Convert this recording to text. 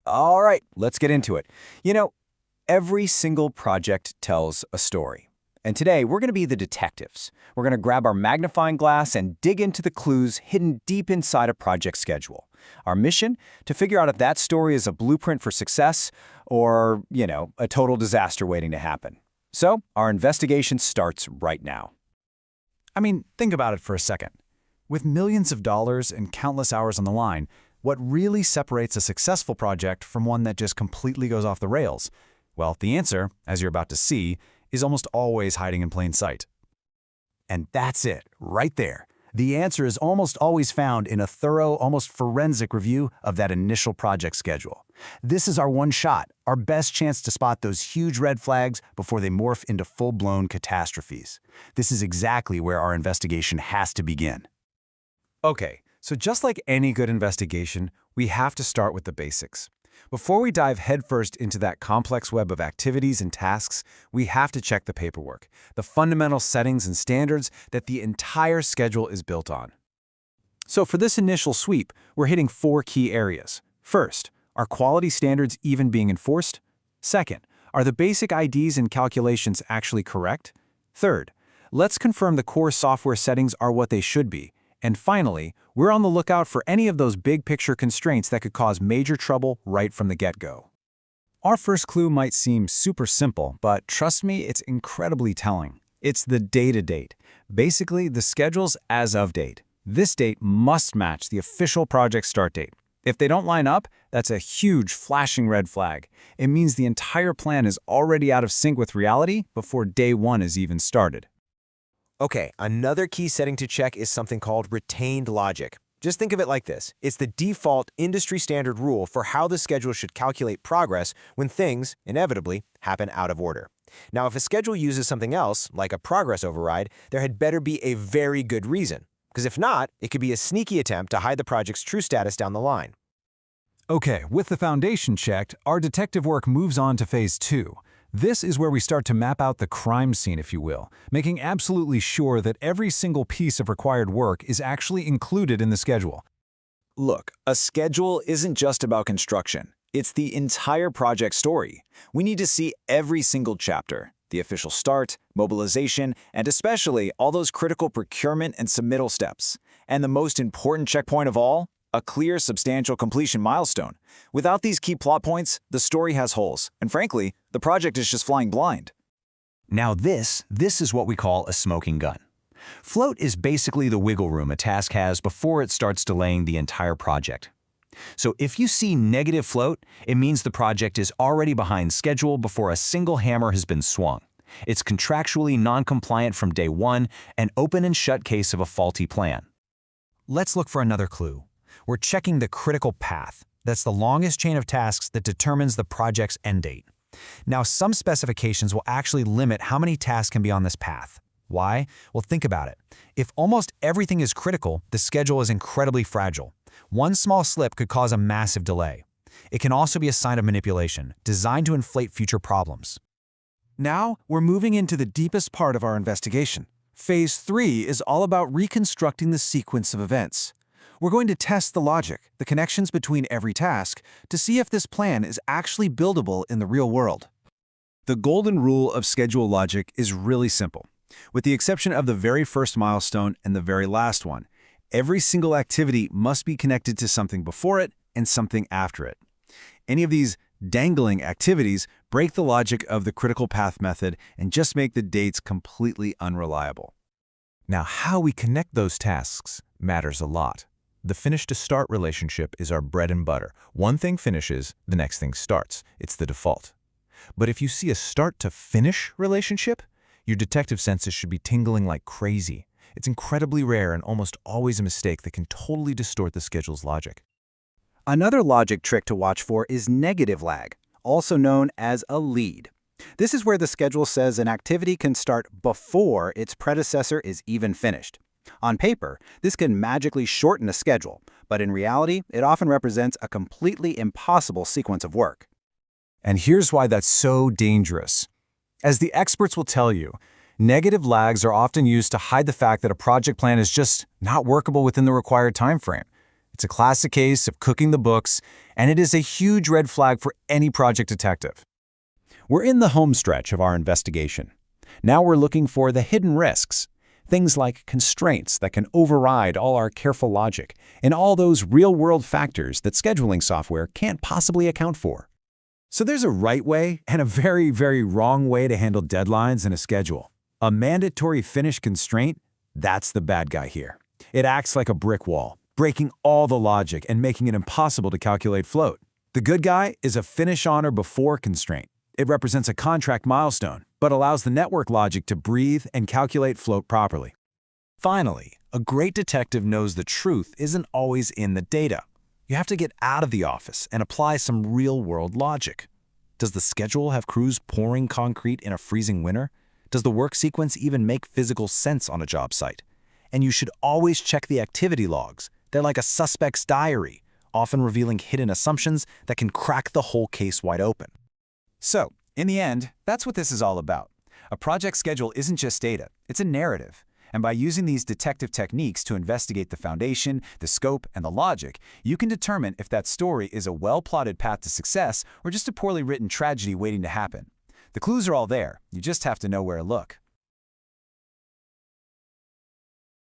All right, let's get into it. You know, every single project tells a story. And today, we're going to be the detectives. We're going to grab our magnifying glass and dig into the clues hidden deep inside a project schedule. Our mission? To figure out if that story is a blueprint for success or, a total disaster waiting to happen. So, our investigation starts right now. I mean, think about it for a second. With millions of dollars and countless hours on the line, what really separates a successful project from one that just completely goes off the rails? Well, the answer, as you're about to see, is almost always hiding in plain sight. And that's it, right there. The answer is almost always found in a thorough, almost forensic review of that initial project schedule. This is our one shot, our best chance to spot those huge red flags before they morph into full-blown catastrophes. This is exactly where our investigation has to begin. Okay, so just like any good investigation, we have to start with the basics. Before we dive headfirst into that complex web of activities and tasks, we have to check the paperwork, the fundamental settings and standards that the entire schedule is built on. So for this initial sweep, we're hitting 4 key areas. First, are quality standards even being enforced? Second, are the basic IDs and calculations actually correct? Third, let's confirm the core software settings are what they should be. And finally, we're on the lookout for any of those big-picture constraints that could cause major trouble right from the get-go. Our first clue might seem super simple, but trust me, it's incredibly telling. It's the data date. Basically, the schedule's as-of date. This date must match the official project start date. If they don't line up, that's a huge flashing red flag. It means the entire plan is already out of sync with reality before day 1 is even started. Okay, another key setting to check is something called retained logic. Just think of it like this. It's the default industry standard rule for how the schedule should calculate progress when things, inevitably, happen out of order. Now, if a schedule uses something else, like a progress override, there had better be a very good reason. Because if not, it could be a sneaky attempt to hide the project's true status down the line. Okay, with the foundation checked, our detective work moves on to phase 2. This is where we start to map out the crime scene, if you will, making absolutely sure that every single piece of required work is actually included in the schedule. Look, a schedule isn't just about construction. It's the entire project story. We need to see every single chapter, the official start, mobilization, and especially all those critical procurement and submittal steps. And the most important checkpoint of all? A clear, substantial completion milestone. Without these key plot points, the story has holes, and frankly, the project is just flying blind. Now this is what we call a smoking gun. Float is basically the wiggle room a task has before it starts delaying the entire project. So if you see negative float, it means the project is already behind schedule before a single hammer has been swung. It's contractually non-compliant from day 1, an open and shut case of a faulty plan. Let's look for another clue. We're checking the critical path. That's the longest chain of tasks that determines the project's end date. Now, some specifications will actually limit how many tasks can be on this path. Why? Well, think about it. If almost everything is critical, the schedule is incredibly fragile. One small slip could cause a massive delay. It can also be a sign of manipulation, designed to inflate future problems. Now, we're moving into the deepest part of our investigation. Phase 3 is all about reconstructing the sequence of events. We're going to test the logic, the connections between every task, to see if this plan is actually buildable in the real world. The golden rule of schedule logic is really simple. With the exception of the very first milestone and the very last one, every single activity must be connected to something before it and something after it. Any of these dangling activities break the logic of the critical path method and just make the dates completely unreliable. Now, how we connect those tasks matters a lot. The finish-to-start relationship is our bread and butter. One thing finishes, the next thing starts. It's the default. But if you see a start-to-finish relationship, your detective senses should be tingling like crazy. It's incredibly rare and almost always a mistake that can totally distort the schedule's logic. Another logic trick to watch for is negative lag, also known as a lead. This is where the schedule says an activity can start before its predecessor is even finished. On paper, this can magically shorten a schedule, but in reality, it often represents a completely impossible sequence of work. And here's why that's so dangerous. As the experts will tell you, negative lags are often used to hide the fact that a project plan is just not workable within the required time frame. It's a classic case of cooking the books, and it is a huge red flag for any project detective. We're in the home stretch of our investigation. Now we're looking for the hidden risks, things like constraints that can override all our careful logic and all those real-world factors that scheduling software can't possibly account for. So there's a right way and a very, very wrong way to handle deadlines in a schedule. A mandatory finish constraint, that's the bad guy here. It acts like a brick wall, breaking all the logic and making it impossible to calculate float. The good guy is a finish on or before constraint. It represents a contract milestone, but allows the network logic to breathe and calculate float properly. Finally, a great detective knows the truth isn't always in the data. You have to get out of the office and apply some real-world logic. Does the schedule have crews pouring concrete in a freezing winter? Does the work sequence even make physical sense on a job site? And you should always check the activity logs. They're like a suspect's diary, often revealing hidden assumptions that can crack the whole case wide open. So, in the end, that's what this is all about. A project schedule isn't just data, it's a narrative. And by using these detective techniques to investigate the foundation, the scope, and the logic, you can determine if that story is a well-plotted path to success or just a poorly written tragedy waiting to happen. The clues are all there, you just have to know where to look.